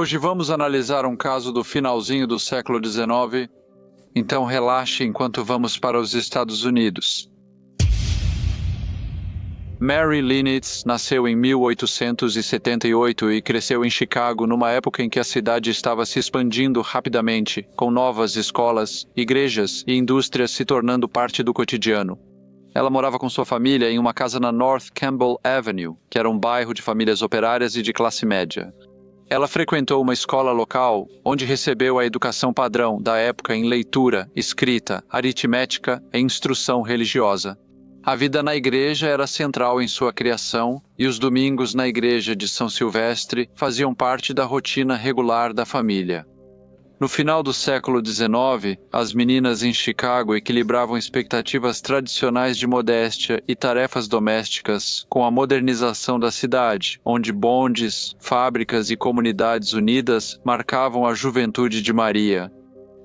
Hoje vamos analisar um caso do finalzinho do século XIX, então relaxe enquanto vamos para os Estados Unidos. Mary Linetz nasceu em 1878 e cresceu em Chicago numa época em que a cidade estava se expandindo rapidamente, com novas escolas, igrejas e indústrias se tornando parte do cotidiano. Ela morava com sua família em uma casa na North Campbell Avenue, que era um bairro de famílias operárias e de classe média. Ela frequentou uma escola local, onde recebeu a educação padrão da época em leitura, escrita, aritmética e instrução religiosa. A vida na igreja era central em sua criação, e os domingos na igreja de São Silvestre faziam parte da rotina regular da família. No final do século XIX, as meninas em Chicago equilibravam expectativas tradicionais de modéstia e tarefas domésticas com a modernização da cidade, onde bondes, fábricas e comunidades unidas marcavam a juventude de Maria.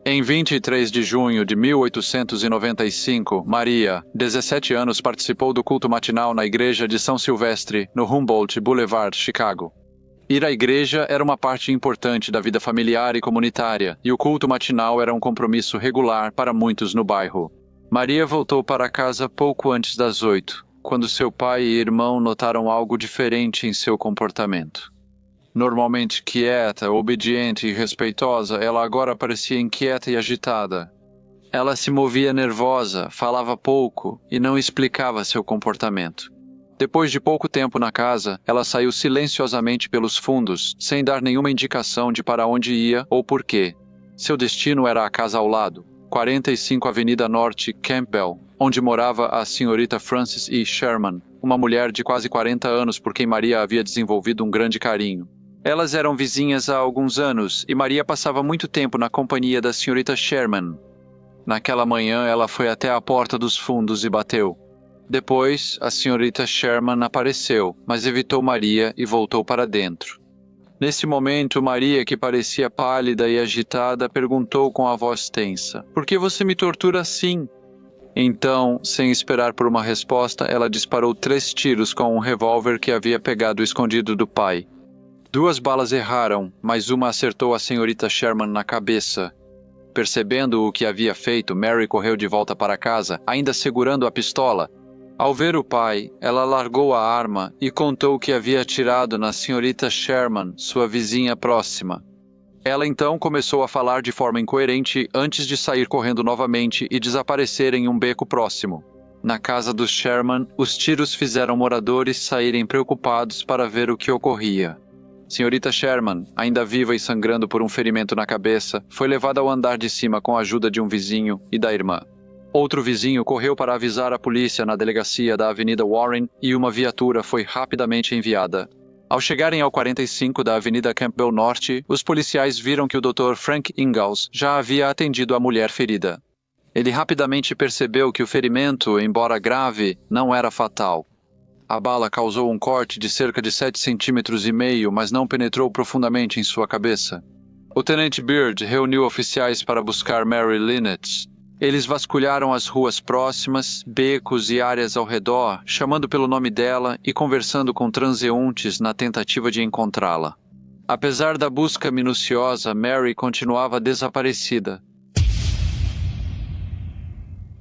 Em 23 de junho de 1895, Maria, 17 anos, participou do culto matinal na igreja de São Silvestre, no Humboldt Boulevard, Chicago. Ir à igreja era uma parte importante da vida familiar e comunitária, e o culto matinal era um compromisso regular para muitos no bairro. Maria voltou para casa pouco antes das 8, quando seu pai e irmão notaram algo diferente em seu comportamento. Normalmente quieta, obediente e respeitosa, ela agora parecia inquieta e agitada. Ela se movia nervosa, falava pouco e não explicava seu comportamento. Depois de pouco tempo na casa, ela saiu silenciosamente pelos fundos, sem dar nenhuma indicação de para onde ia ou por quê. Seu destino era a casa ao lado, 45 Avenida Norte, Campbell, onde morava a senhorita Frances E. Sherman, uma mulher de quase 40 anos por quem Maria havia desenvolvido um grande carinho. Elas eram vizinhas há alguns anos e Maria passava muito tempo na companhia da senhorita Sherman. Naquela manhã, ela foi até a porta dos fundos e bateu. Depois, a senhorita Sherman apareceu, mas evitou Maria e voltou para dentro. Nesse momento, Maria, que parecia pálida e agitada, perguntou com a voz tensa: "Por que você me tortura assim?" Então, sem esperar por uma resposta, ela disparou 3 tiros com um revólver que havia pegado escondido do pai. 2 balas erraram, mas uma acertou a senhorita Sherman na cabeça. Percebendo o que havia feito, Mary correu de volta para casa, ainda segurando a pistola. Ao ver o pai, ela largou a arma e contou que havia atirado na senhorita Sherman, sua vizinha próxima. Ela então começou a falar de forma incoerente antes de sair correndo novamente e desaparecer em um beco próximo. Na casa dos Sherman, os tiros fizeram moradores saírem preocupados para ver o que ocorria. Senhorita Sherman, ainda viva e sangrando por um ferimento na cabeça, foi levada ao andar de cima com a ajuda de um vizinho e da irmã. Outro vizinho correu para avisar a polícia na delegacia da Avenida Warren e uma viatura foi rapidamente enviada. Ao chegarem ao 45 da Avenida Campbell Norte, os policiais viram que o Dr. Frank Ingalls já havia atendido a mulher ferida. Ele rapidamente percebeu que o ferimento, embora grave, não era fatal. A bala causou um corte de cerca de 7,5 cm, mas não penetrou profundamente em sua cabeça. O tenente Beard reuniu oficiais para buscar Mary Linetz. Eles vasculharam as ruas próximas, becos e áreas ao redor, chamando pelo nome dela e conversando com transeuntes na tentativa de encontrá-la. Apesar da busca minuciosa, Mary continuava desaparecida.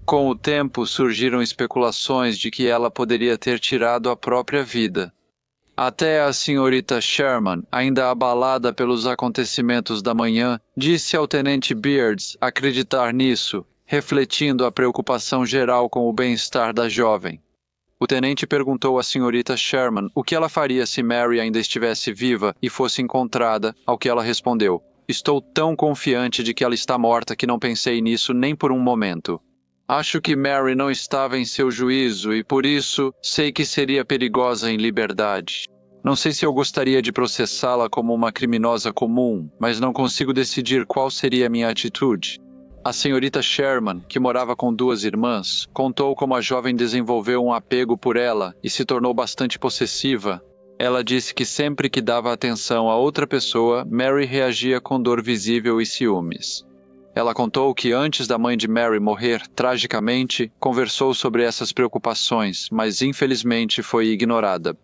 Com o tempo, surgiram especulações de que ela poderia ter tirado a própria vida. Até a senhorita Sherman, ainda abalada pelos acontecimentos da manhã, disse ao tenente Beards acreditar nisso, refletindo a preocupação geral com o bem-estar da jovem. O tenente perguntou à senhorita Sherman o que ela faria se Mary ainda estivesse viva e fosse encontrada, ao que ela respondeu: "Estou tão confiante de que ela está morta que não pensei nisso nem por um momento. Acho que Mary não estava em seu juízo e, por isso, sei que seria perigosa em liberdade. Não sei se eu gostaria de processá-la como uma criminosa comum, mas não consigo decidir qual seria a minha atitude." A senhorita Sherman, que morava com 2 irmãs, contou como a jovem desenvolveu um apego por ela e se tornou bastante possessiva. Ela disse que sempre que dava atenção a outra pessoa, Mary reagia com dor visível e ciúmes. Ela contou que antes da mãe de Mary morrer tragicamente, conversou sobre essas preocupações, mas infelizmente foi ignorada.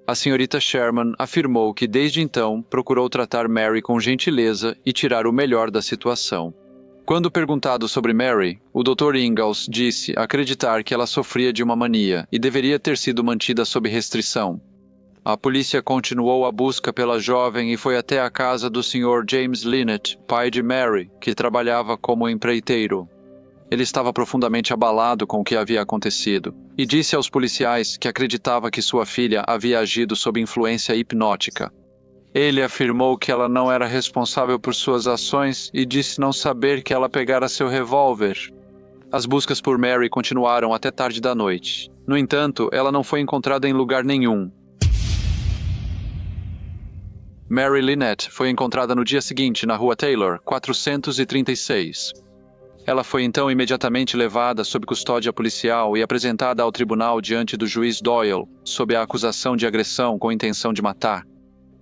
A senhorita Sherman afirmou que desde então procurou tratar Mary com gentileza e tirar o melhor da situação. Quando perguntado sobre Mary, o Dr. Ingalls disse acreditar que ela sofria de uma mania e deveria ter sido mantida sob restrição. A polícia continuou a busca pela jovem e foi até a casa do Sr. James Lynett, pai de Mary, que trabalhava como empreiteiro. Ele estava profundamente abalado com o que havia acontecido e disse aos policiais que acreditava que sua filha havia agido sob influência hipnótica. Ele afirmou que ela não era responsável por suas ações e disse não saber que ela pegara seu revólver. As buscas por Mary continuaram até tarde da noite. No entanto, ela não foi encontrada em lugar nenhum. Mary Lynett foi encontrada no dia seguinte na rua Taylor, 436. Ela foi então imediatamente levada sob custódia policial e apresentada ao tribunal diante do juiz Doyle, sob a acusação de agressão com intenção de matar.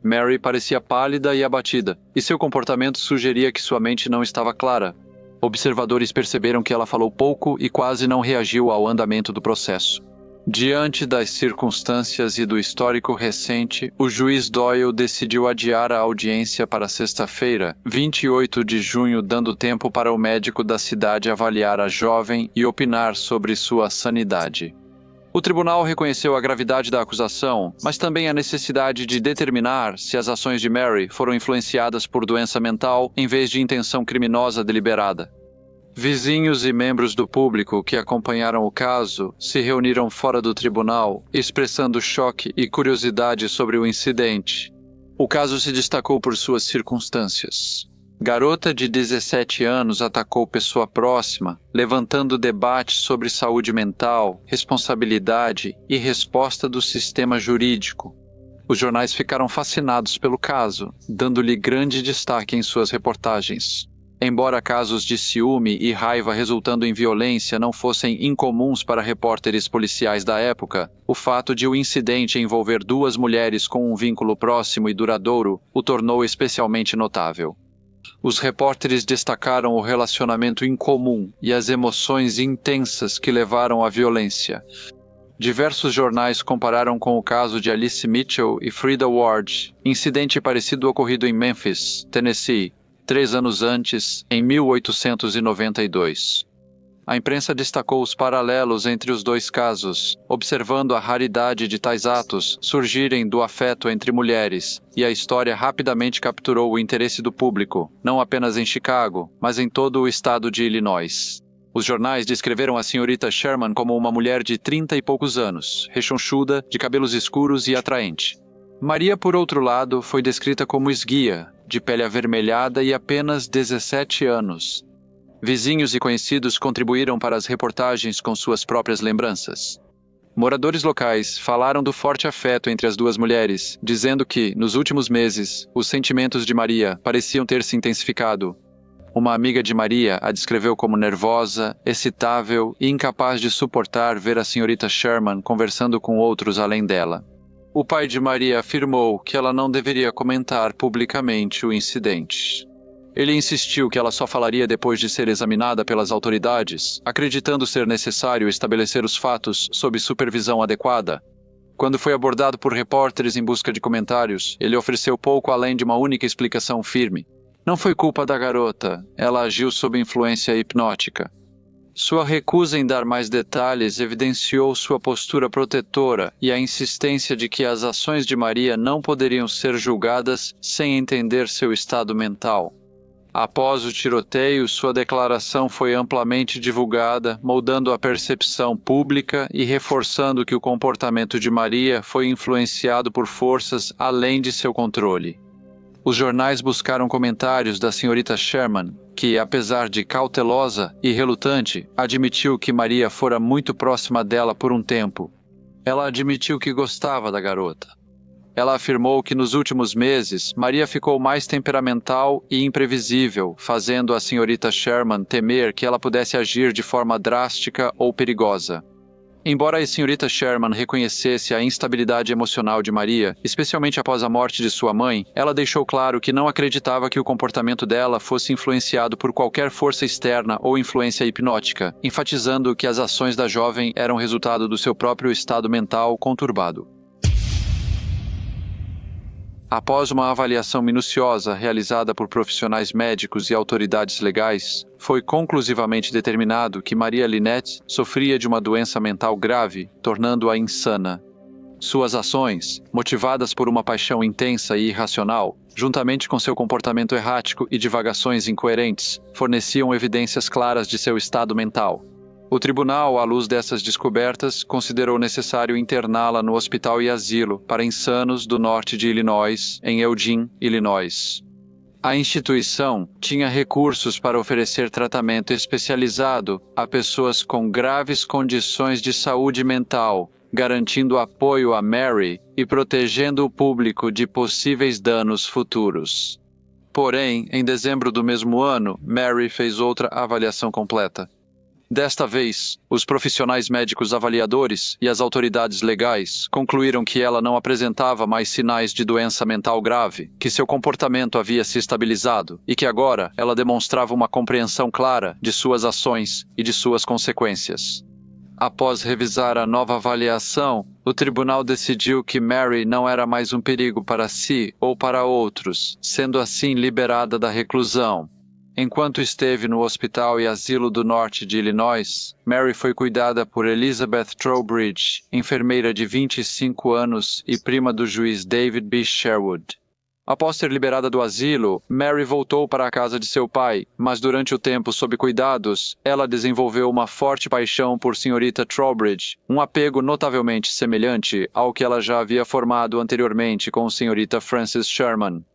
Mary parecia pálida e abatida, e seu comportamento sugeria que sua mente não estava clara. Observadores perceberam que ela falou pouco e quase não reagiu ao andamento do processo. Diante das circunstâncias e do histórico recente, o juiz Doyle decidiu adiar a audiência para sexta-feira, 28 de junho, dando tempo para o médico da cidade avaliar a jovem e opinar sobre sua sanidade. O tribunal reconheceu a gravidade da acusação, mas também a necessidade de determinar se as ações de Mary foram influenciadas por doença mental em vez de intenção criminosa deliberada. Vizinhos e membros do público que acompanharam o caso se reuniram fora do tribunal, expressando choque e curiosidade sobre o incidente. O caso se destacou por suas circunstâncias. Garota de 17 anos atacou pessoa próxima, levantando debate sobre saúde mental, responsabilidade e resposta do sistema jurídico. Os jornais ficaram fascinados pelo caso, dando-lhe grande destaque em suas reportagens. Embora casos de ciúme e raiva resultando em violência não fossem incomuns para repórteres policiais da época, o fato de o incidente envolver duas mulheres com um vínculo próximo e duradouro o tornou especialmente notável. Os repórteres destacaram o relacionamento incomum e as emoções intensas que levaram à violência. Diversos jornais compararam com o caso de Alice Mitchell e Frida Ward, incidente parecido ocorrido em Memphis, Tennessee, 3 anos antes, em 1892. A imprensa destacou os paralelos entre os dois casos, observando a raridade de tais atos surgirem do afeto entre mulheres, e a história rapidamente capturou o interesse do público, não apenas em Chicago, mas em todo o estado de Illinois. Os jornais descreveram a senhorita Sherman como uma mulher de 30 e poucos anos, rechonchuda, de cabelos escuros e atraente. Maria, por outro lado, foi descrita como esguia, de pele avermelhada e apenas 17 anos. Vizinhos e conhecidos contribuíram para as reportagens com suas próprias lembranças. Moradores locais falaram do forte afeto entre as duas mulheres, dizendo que, nos últimos meses, os sentimentos de Maria pareciam ter se intensificado. Uma amiga de Maria a descreveu como nervosa, excitável e incapaz de suportar ver a senhorita Sherman conversando com outros além dela. O pai de Maria afirmou que ela não deveria comentar publicamente o incidente. Ele insistiu que ela só falaria depois de ser examinada pelas autoridades, acreditando ser necessário estabelecer os fatos sob supervisão adequada. Quando foi abordado por repórteres em busca de comentários, ele ofereceu pouco além de uma única explicação firme. Não foi culpa da garota, ela agiu sob influência hipnótica. Sua recusa em dar mais detalhes evidenciou sua postura protetora e a insistência de que as ações de Maria não poderiam ser julgadas sem entender seu estado mental. Após o tiroteio, sua declaração foi amplamente divulgada, moldando a percepção pública e reforçando que o comportamento de Maria foi influenciado por forças além de seu controle. Os jornais buscaram comentários da senhorita Sherman, que, apesar de cautelosa e relutante, admitiu que Maria fora muito próxima dela por um tempo. Ela admitiu que gostava da garota. Ela afirmou que nos últimos meses, Maria ficou mais temperamental e imprevisível, fazendo a senhorita Sherman temer que ela pudesse agir de forma drástica ou perigosa. Embora a senhorita Sherman reconhecesse a instabilidade emocional de Maria, especialmente após a morte de sua mãe, ela deixou claro que não acreditava que o comportamento dela fosse influenciado por qualquer força externa ou influência hipnótica, enfatizando que as ações da jovem eram resultado do seu próprio estado mental conturbado. Após uma avaliação minuciosa realizada por profissionais médicos e autoridades legais, foi conclusivamente determinado que Maria Lynette sofria de uma doença mental grave, tornando-a insana. Suas ações, motivadas por uma paixão intensa e irracional, juntamente com seu comportamento errático e divagações incoerentes, forneciam evidências claras de seu estado mental. O tribunal, à luz dessas descobertas, considerou necessário interná-la no Hospital e Asilo para Insanos do Norte de Illinois, em Eugene, Illinois. A instituição tinha recursos para oferecer tratamento especializado a pessoas com graves condições de saúde mental, garantindo apoio a Mary e protegendo o público de possíveis danos futuros. Porém, em dezembro do mesmo ano, Mary fez outra avaliação completa. Desta vez, os profissionais médicos avaliadores e as autoridades legais concluíram que ela não apresentava mais sinais de doença mental grave, que seu comportamento havia se estabilizado e que agora ela demonstrava uma compreensão clara de suas ações e de suas consequências. Após revisar a nova avaliação, o tribunal decidiu que Mary não era mais um perigo para si ou para outros, sendo assim liberada da reclusão. Enquanto esteve no Hospital e Asilo do Norte de Illinois, Mary foi cuidada por Elizabeth Trowbridge, enfermeira de 25 anos e prima do juiz David B. Sherwood. Após ser liberada do asilo, Mary voltou para a casa de seu pai, mas durante o tempo sob cuidados, ela desenvolveu uma forte paixão por Srta. Trowbridge, um apego notavelmente semelhante ao que ela já havia formado anteriormente com Srta. Frances Sherman.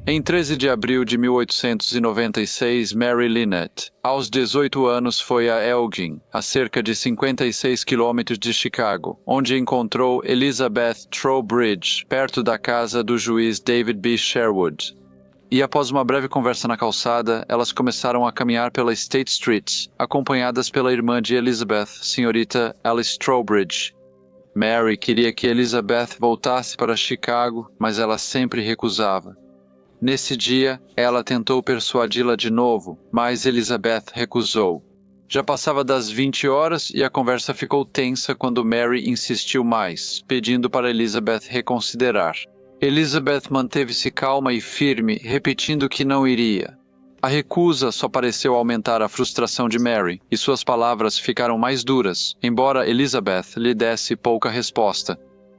Em 13 de abril de 1896, Mary Lynette, aos 18 anos, foi a Elgin, a cerca de 56 quilômetros de Chicago, onde encontrou Elizabeth Trowbridge, perto da casa do juiz David B. Sherwood. E após uma breve conversa na calçada, elas começaram a caminhar pela State Street, acompanhadas pela irmã de Elizabeth, Srta. Alice Trowbridge. Mary queria que Elizabeth voltasse para Chicago, mas ela sempre recusava. Nesse dia, ela tentou persuadi-la de novo, mas Elizabeth recusou. Já passava das 20 horas e a conversa ficou tensa quando Mary insistiu mais, pedindo para Elizabeth reconsiderar. Elizabeth manteve-se calma e firme, repetindo que não iria. A recusa só pareceu aumentar a frustração de Mary, e suas palavras ficaram mais duras, embora Elizabeth lhe desse pouca resposta.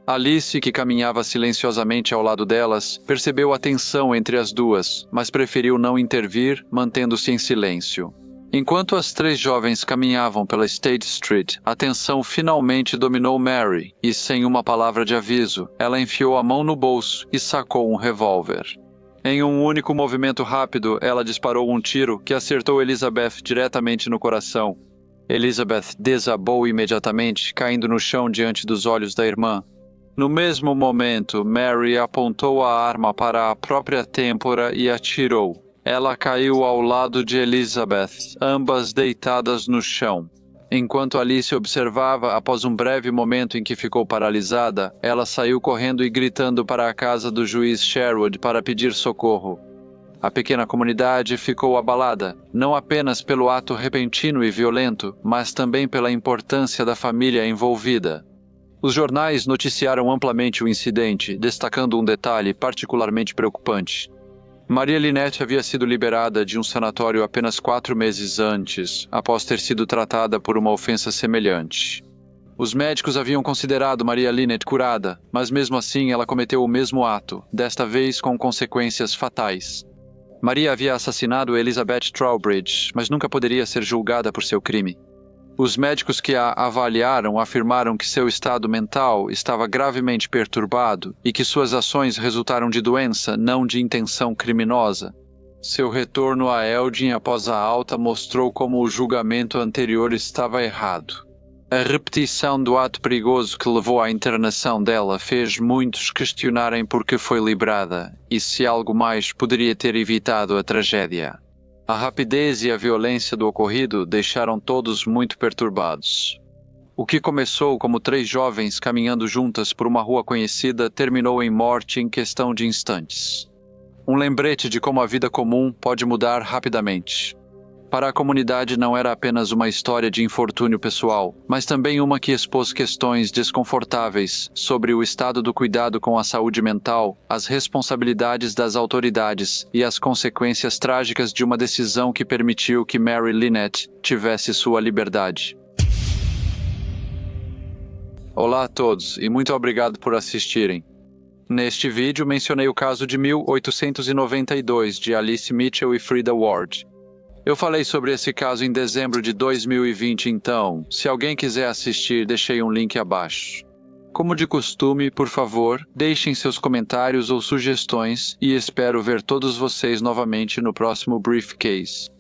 Alice, que caminhava silenciosamente ao lado delas, percebeu a tensão entre as duas, mas preferiu não intervir, mantendo-se em silêncio. Enquanto as três jovens caminhavam pela State Street, a tensão finalmente dominou Mary, e sem uma palavra de aviso, ela enfiou a mão no bolso e sacou um revólver. Em um único movimento rápido, ela disparou um tiro que acertou Elizabeth diretamente no coração. Elizabeth desabou imediatamente, caindo no chão diante dos olhos da irmã. No mesmo momento, Mary apontou a arma para a própria têmpora e atirou. Ela caiu ao lado de Elizabeth, ambas deitadas no chão. Enquanto Alice observava, após um breve momento em que ficou paralisada, ela saiu correndo e gritando para a casa do juiz Sherwood para pedir socorro. A pequena comunidade ficou abalada, não apenas pelo ato repentino e violento, mas também pela importância da família envolvida. Os jornais noticiaram amplamente o incidente, destacando um detalhe particularmente preocupante. Maria Lynette havia sido liberada de um sanatório apenas 4 meses antes, após ter sido tratada por uma ofensa semelhante. Os médicos haviam considerado Maria Lynette curada, mas mesmo assim ela cometeu o mesmo ato, desta vez com consequências fatais. Maria havia assassinado Elizabeth Trowbridge, mas nunca poderia ser julgada por seu crime. Os médicos que a avaliaram afirmaram que seu estado mental estava gravemente perturbado e que suas ações resultaram de doença, não de intenção criminosa. Seu retorno a Eugene após a alta mostrou como o julgamento anterior estava errado. A repetição do ato perigoso que levou à internação dela fez muitos questionarem por que foi liberada e se algo mais poderia ter evitado a tragédia. A rapidez e a violência do ocorrido deixaram todos muito perturbados. O que começou como 3 jovens caminhando juntas por uma rua conhecida terminou em morte em questão de instantes. Um lembrete de como a vida comum pode mudar rapidamente. Para a comunidade não era apenas uma história de infortúnio pessoal, mas também uma que expôs questões desconfortáveis sobre o estado do cuidado com a saúde mental, as responsabilidades das autoridades e as consequências trágicas de uma decisão que permitiu que Mary Lynette tivesse sua liberdade. Olá a todos e muito obrigado por assistirem. Neste vídeo mencionei o caso de 1892 de Alice Mitchell e Frida Ward. Eu falei sobre esse caso em dezembro de 2020, então, se alguém quiser assistir, deixei um link abaixo. Como de costume, por favor, deixem seus comentários ou sugestões e espero ver todos vocês novamente no próximo Briefcase.